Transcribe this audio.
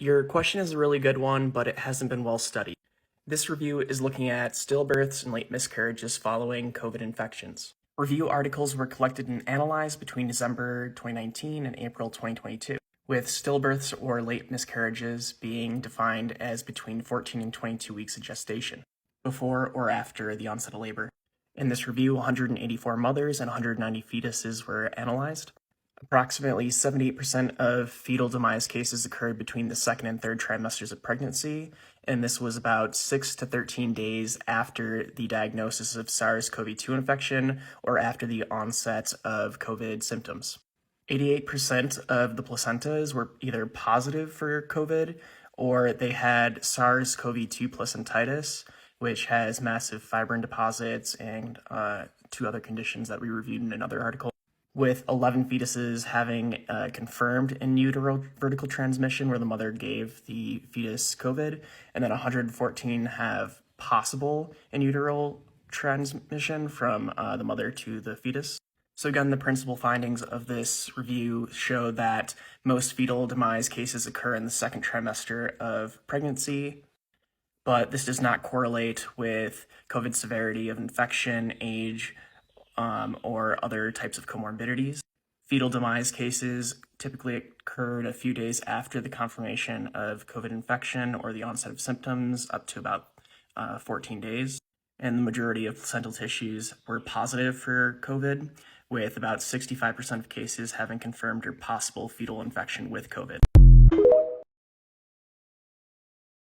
Your question is a really good one, but it hasn't been well studied. This review is looking at stillbirths and late miscarriages following COVID infections. Review articles were collected and analyzed between December 2019 and April 2022, with stillbirths or late miscarriages being defined as between 14 and 22 weeks of gestation, before or after the onset of labor. In this review, 184 mothers and 190 fetuses were analyzed. Approximately 78% of fetal demise cases occurred between the second and third trimesters of pregnancy, and this was about 6 to 13 days after the diagnosis of SARS-CoV-2 infection or after the onset of COVID symptoms. 88% of the placentas were either positive for COVID or they had SARS-CoV-2 placentitis, which has massive fibrin deposits and two other conditions that we reviewed in another article, with 11 fetuses having confirmed in utero vertical transmission where the mother gave the fetus COVID, and then 114 have possible in utero transmission from the mother to the fetus. So again, the principal findings of this review show that most fetal demise cases occur in the second trimester of pregnancy, but this does not correlate with COVID severity of infection, age, or other types of comorbidities. Fetal demise cases typically occurred a few days after the confirmation of COVID infection or the onset of symptoms, up to about 14 days. And the majority of placental tissues were positive for COVID, with about 65% of cases having confirmed or possible fetal infection with COVID.